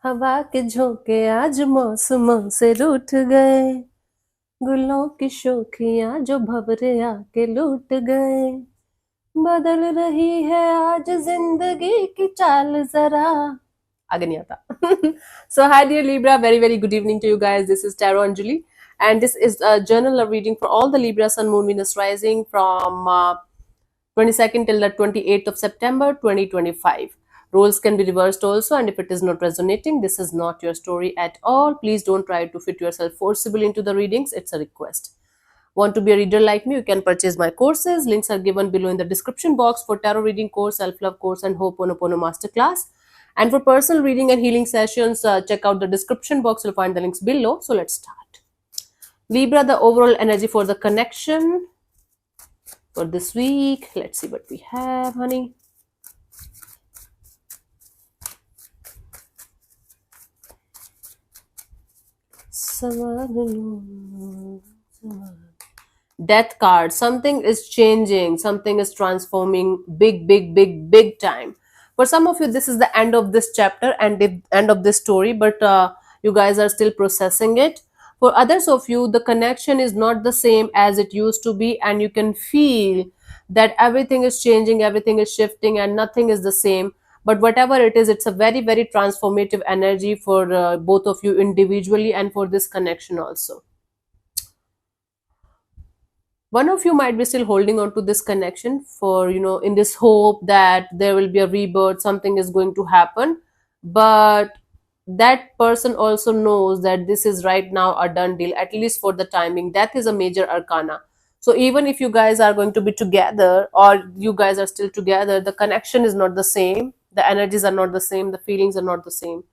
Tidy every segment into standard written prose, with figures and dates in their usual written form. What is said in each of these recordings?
हवा के झोंके आज मौसमों से रूठ गए, गुलों की शोखियां जो भंवरे आके लूट गए, बदल रही है आज जिंदगी की चाल जरा. आगे नहीं आता. So hi dear Libra, very very good evening to you guys. This is Tarot Anjali, and this is a journal reading for all the Libra Sun Moon Venus rising from 22nd till the 28th of September 2025. Roles can be reversed also, and if it is not resonating, this is not your story at all. Please don't try to fit yourself forcibly into the readings. It's a request. Want to be a reader like me? You can purchase my courses. Links are given below in the description box for tarot reading course, self-love course, and Ho'oponopono masterclass. And for personal reading and healing sessions, check out the description box. You'll find the links below. So let's start. Libra, the overall energy for the connection for this week. Let's see what we have, honey. Death card. Something is changing, something is transforming big time. For some of you, this is the end of this chapter and the end of this story, but you guys are still processing it. For others of you, the connection is not the same as it used to be, and you can feel that everything is changing, everything is shifting, and nothing is the same. But whatever it is, it's a very very transformative energy for both of you individually and for this connection also. One of you might be still holding on to this connection for, in this hope that there will be a rebirth, something is going to happen. But that person also knows that this is right now a done deal, at least for the timing. Death is a major arcana. So even if you guys are going to be together, or you guys are still together, the connection is not the same, the energies are not the same, the feelings are not the same,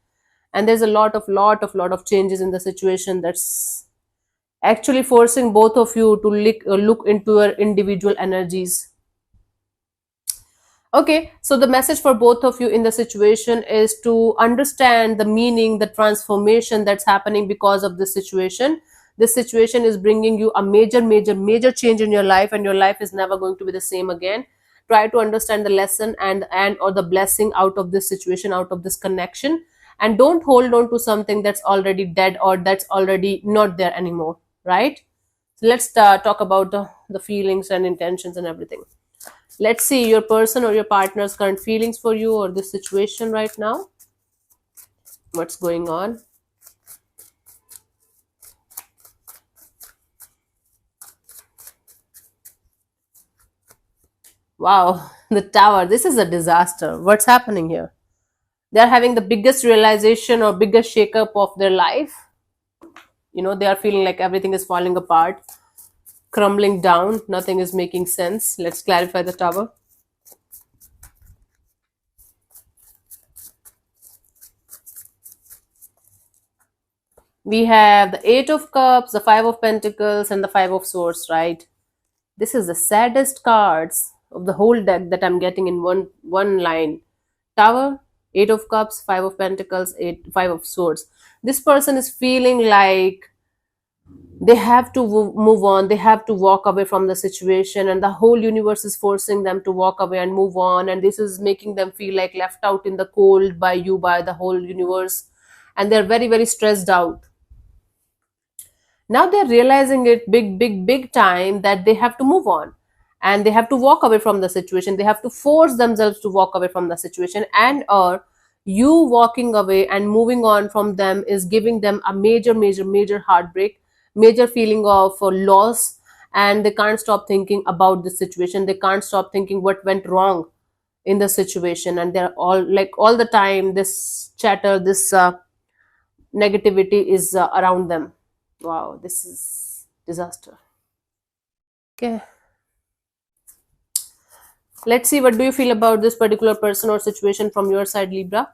and there's a lot of changes in the situation that's actually forcing both of you to look into your individual energies. Okay, so the message for both of you in the situation is to understand the meaning, the transformation that's happening because of this situation. This situation is bringing you a major change in your life, and your life is never going to be the same again. Try to understand the lesson and or the blessing out of this situation, out of this connection, and don't hold on to something that's already dead or that's already not there anymore, right? So let's talk about the feelings and intentions and everything. Let's see your person or your partner's current feelings for you or this situation right now. What's going on? Wow, the Tower. This is a disaster. What's happening here? They're having the biggest realization or biggest shakeup of their life. They are feeling like everything is falling apart, crumbling down, nothing is making sense. Let's clarify the Tower. We have the Eight of Cups, the Five of Pentacles, and the Five of Swords, right? This is the saddest cards of the whole deck that I'm getting in one line. Tower, Eight of Cups, Five of Pentacles, Five of Swords. This person is feeling like they have to move on, they have to walk away from the situation, and the whole universe is forcing them to walk away and move on, and this is making them feel like left out in the cold by you, by the whole universe, and they're very very stressed out. Now they're realizing it big time that they have to move on, and they have to walk away from the situation. They have to force themselves to walk away from the situation, and or you walking away and moving on from them is giving them a major heartbreak, major feeling of loss, and they can't stop thinking about the situation. They can't stop thinking what went wrong in the situation, and they're all the time this chatter, this negativity is around them. Wow, this is disaster. Okay, let's see, what do you feel about this particular person or situation from your side, Libra?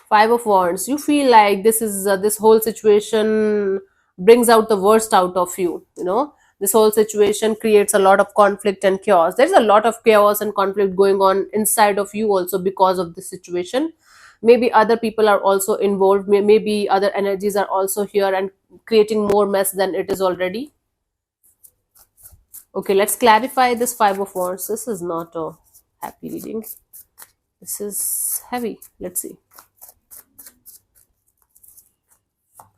Five of Wands. You feel like this whole situation brings out the worst out of you. This whole situation creates a lot of conflict and chaos. There's a lot of chaos and conflict going on inside of you also because of this situation. Maybe other people are also involved. Maybe other energies are also here and creating more mess than it is already. Okay, let's clarify this Five of Wands. This is not a happy reading. This is heavy. Let's see.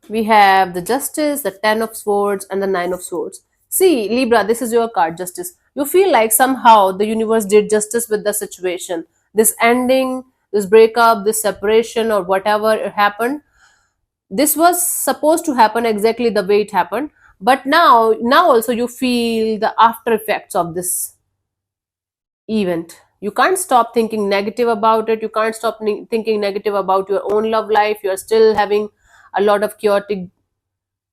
We have the Justice, the Ten of Swords, and the Nine of Swords. See, Libra, this is your card, Justice. You feel like somehow the universe did justice with the situation. This ending, this breakup, this separation, or whatever happened, this was supposed to happen exactly the way it happened. But now also you feel the after effects of this event. You can't stop thinking negative about it. You can't stop thinking negative about your own love life. You're still having a lot of chaotic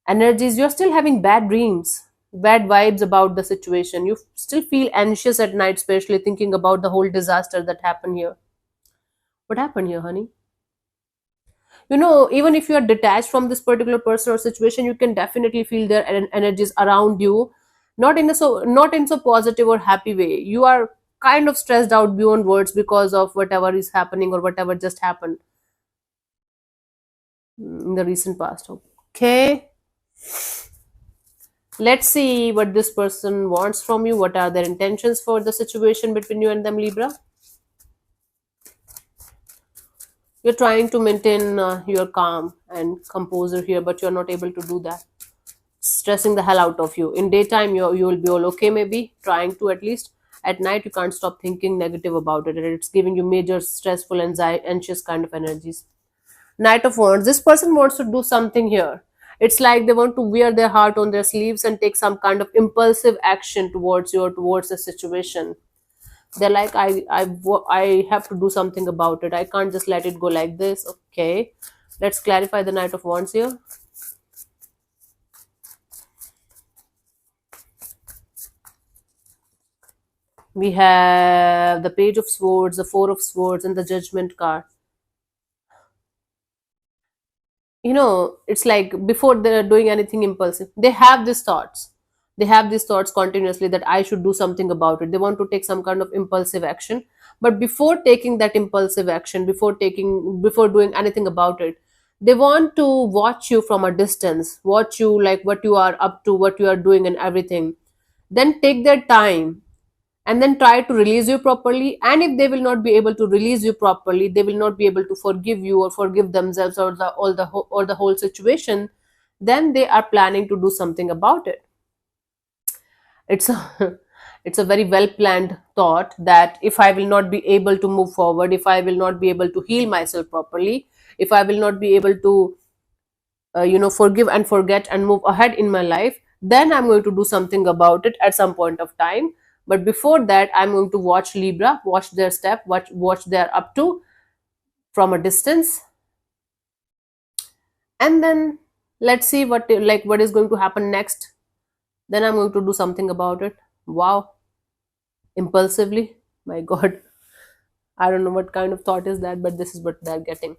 energies. You're still having bad dreams, bad vibes about the situation. You still feel anxious at night, especially thinking about the whole disaster that happened here. What happened here, honey? Even if you are detached from this particular person or situation, you can definitely feel their energies around you, not in so positive or happy way. You are kind of stressed out beyond words because of whatever is happening or whatever just happened in the recent past. Okay, let's see what this person wants from you. What are their intentions for the situation between you and them, Libra? You're trying to maintain your calm and composure here, but you're not able to do that. Stressing the hell out of you. In daytime, you will be all okay, maybe trying to at least. At night, you can't stop thinking negative about it, and it's giving you major stressful, anxious kind of energies. Knight of Wands. This person wants to do something here. It's like they want to wear their heart on their sleeves and take some kind of impulsive action towards you or towards the situation. They're like, I have to do something about it. I can't just let it go like this. Okay, let's clarify the Knight of Wands here. We have the Page of Swords, the Four of Swords, and the Judgment card. It's like before they're doing anything impulsive, they have these thoughts continuously that I should do something about it. They want to take some kind of impulsive action, but before taking that impulsive action, before doing anything about it, they want to watch you from a distance, watch you like what you are up to, what you are doing, and everything. Then take their time and then try to release you properly. And if they will not be able to release you properly, they will not be able to forgive you or forgive themselves or the whole situation, then they are planning to do something about it. It's a it's a very well planned thought that if I will not be able to move forward, if I will not be able to heal myself properly, if I will not be able to forgive and forget and move ahead in my life, then I'm going to do something about it at some point of time. But before that, I'm going to watch Libra, watch their step, watch their up to from a distance, and then let's see what is going to happen next. Then I'm going to do something about it. Wow, impulsively, my God. I don't know what kind of thought is that, but this is what they're getting.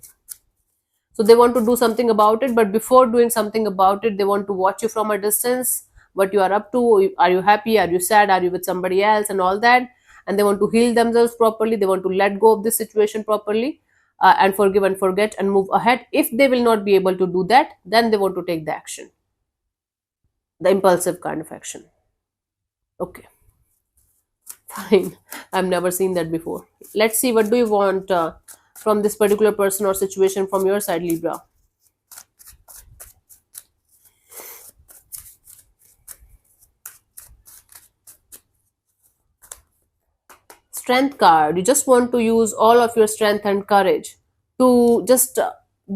So they want to do something about it, but before doing something about it, they want to watch you from a distance, what you are up to. Are you happy? Are you sad? Are you with somebody else? And all that. And they want to heal themselves properly. They want to let go of this situation properly, and forgive and forget and move ahead. If they will not be able to do that, then they want to take the action, the impulsive kind of action. Okay, fine. I've never seen that before. Let's see, what do you want from this particular person or situation from your side, Libra? Strength card. You just want to use all of your strength and courage to just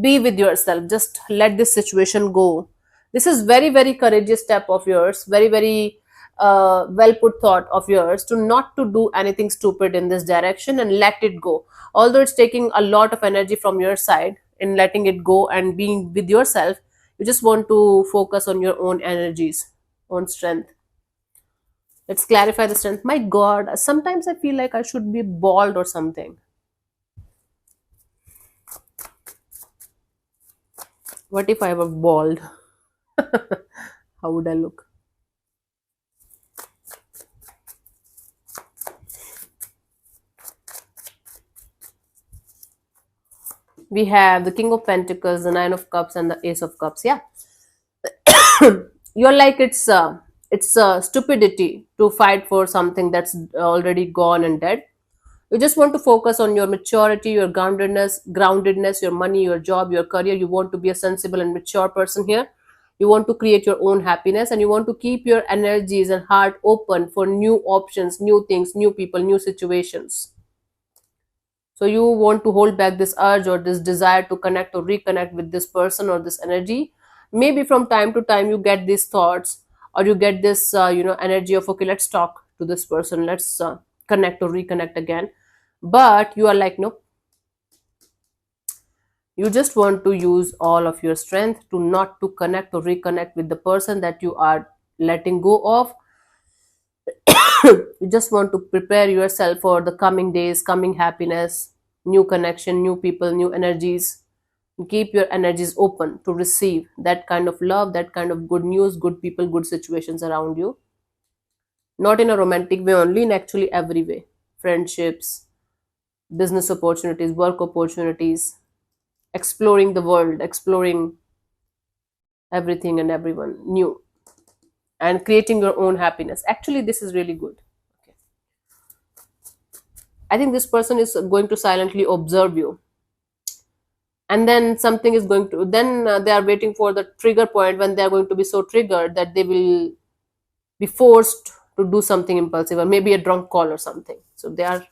be with yourself, just let this situation go. This is very very courageous step of yours, very very well put thought of yours, to not to do anything stupid in this direction and let it go. Although it's taking a lot of energy from your side in letting it go and being with yourself, you just want to focus on your own energies, own strength. Let's clarify the strength. My God, sometimes I feel like I should be bald or something. What if I were bald? How would I look? We have the King of Pentacles, the Nine of Cups, and the Ace of Cups. Yeah, you're like it's stupidity to fight for something that's already gone and dead. You just want to focus on your maturity, your groundedness, your money, your job, your career. You want to be a sensible and mature person here. You want to create your own happiness, and you want to keep your energies and heart open for new options, new things, new people, new situations. So you want to hold back this urge or this desire to connect or reconnect with this person or this energy. Maybe from time to time you get these thoughts, or you get this energy of, okay, let's talk to this person, let's connect or reconnect again. But you are like, no, you just want to use all of your strength to not to connect or reconnect with the person that you are letting go of. You just want to prepare yourself for the coming days, coming happiness, new connection, new people, new energies. Keep your energies open to receive that kind of love, that kind of good news, good people, good situations around you. Not in a romantic way only, in actually every way. Friendships, business opportunities, work opportunities, exploring the world, exploring everything and everyone new, and creating your own happiness. Actually, this is really good. Okay. I think this person is going to silently observe you, and then something is going to, then they are waiting for the trigger point when they are going to be so triggered that they will be forced to do something impulsive, or maybe a drunk call or something. So they are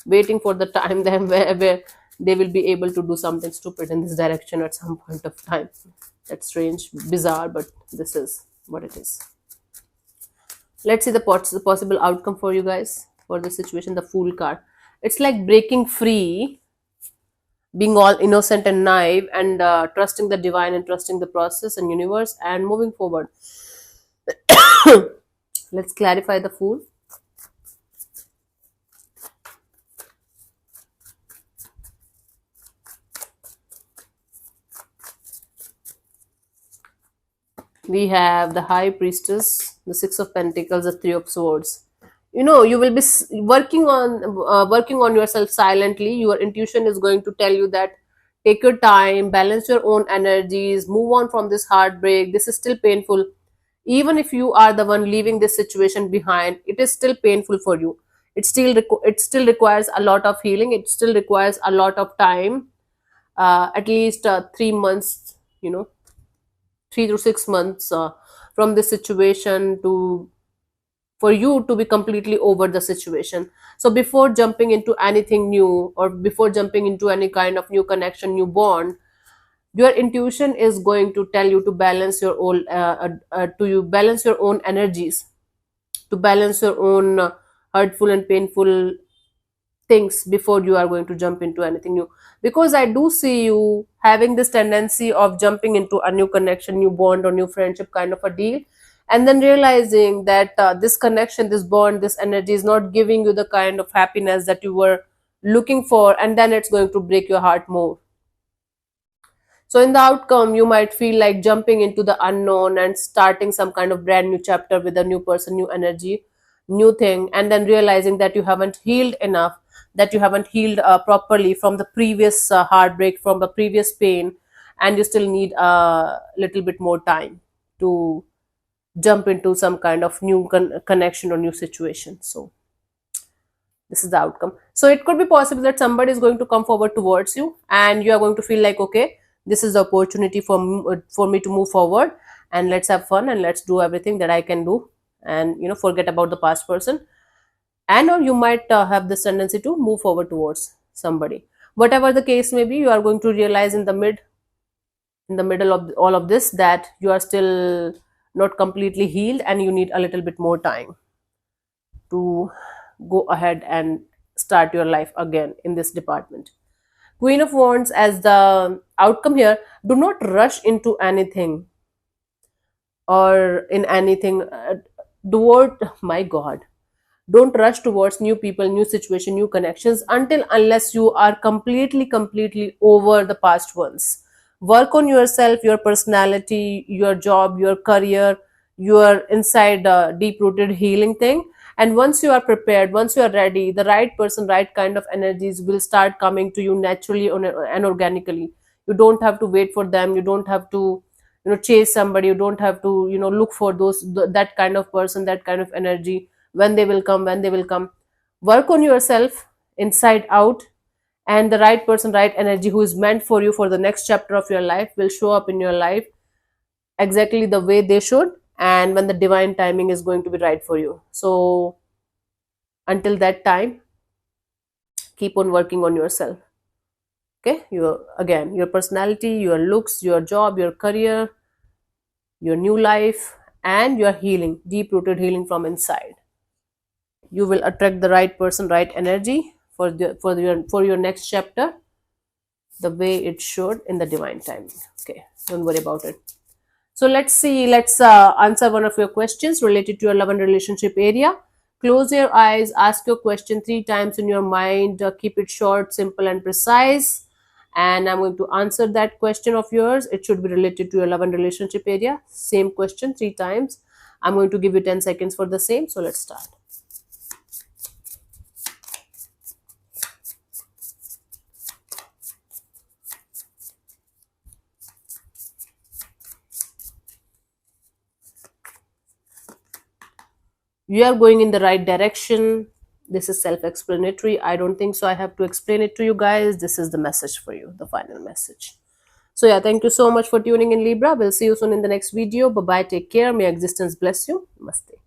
waiting for the time then where they will be able to do something stupid in this direction at some point of time. That's strange, bizarre, but this is what it is. Let's see the possible outcome for you guys for this situation. The Fool card. It's like breaking free, being all innocent and naive, and trusting the divine and trusting the process and universe and moving forward. Let's clarify the Fool. We have the High Priestess, the Six of Pentacles, the Three of Swords. You will be working on yourself silently. Your intuition is going to tell you that take your time, balance your own energies, move on from this heartbreak. This is still painful. Even if you are the one leaving this situation behind, it is still painful for you. It still requires a lot of healing. It still requires a lot of time, at least 3 months, 3 to 6 months from this situation to for you to be completely over the situation. So before jumping into anything new, or before jumping into any kind of new connection, new bond, your intuition is going to tell you to balance your own to you balance your own energies, to balance your own hurtful and painful things before you are going to jump into anything new. Because I do see you having this tendency of jumping into a new connection, new bond, or new friendship kind of a deal, and then realizing that this connection, this bond, this energy is not giving you the kind of happiness that you were looking for, and then it's going to break your heart more. So in the outcome, you might feel like jumping into the unknown and starting some kind of brand new chapter with a new person, new energy, new thing, and then realizing that you haven't healed enough, that you haven't healed properly from the previous heartbreak, from the previous pain, and you still need a little bit more time to jump into some kind of new connection or new situation. So this is the outcome. So it could be possible that somebody is going to come forward towards you, and you are going to feel like, okay, this is the opportunity for me to move forward, and let's have fun, and let's do everything that I can do, and forget about the past person. And or you might have this tendency to move forward towards somebody. Whatever the case may be, you are going to realize in the middle of all of this that you are still not completely healed, and you need a little bit more time to go ahead and start your life again in this department. Queen of Wands as the outcome here. Do not rush into anything, or in anything toward my god. Don't rush towards new people, new situation, new connections until unless you are completely over the past ones. Work on yourself, your personality, your job, your career, your inside deep rooted healing thing, And once you are prepared, once you are ready, the right person, right kind of energies will start coming to you naturally and organically. You don't have to wait for them, you don't have to chase somebody, you don't have to look for that kind of person, that kind of energy. When they will come, when they will come, work on yourself inside out, and the right person, right energy who is meant for you for the next chapter of your life will show up in your life exactly the way they should, and when the divine timing is going to be right for you. So until that time, keep on working on yourself. Okay, your personality, your looks, your job, your career, your new life, and your healing, deep rooted healing from inside. You will attract the right person, right energy for your next chapter, the way it should in the divine timing. Okay, don't worry about it. So let's answer one of your questions related to your love and relationship area. Close your eyes, ask your question 3 times in your mind. Keep it short, simple, and precise. And I'm going to answer that question of yours. It should be related to your love and relationship area. Same question 3 times. I'm going to give you 10 seconds for the same. So let's start. You are going in the right direction. This is self-explanatory. I don't think so I have to explain it to you guys. This is the message for you, the final message. So yeah, thank you so much for tuning in, Libra. We'll see you soon in the next video. Bye bye, take care, may existence bless you. Namaste.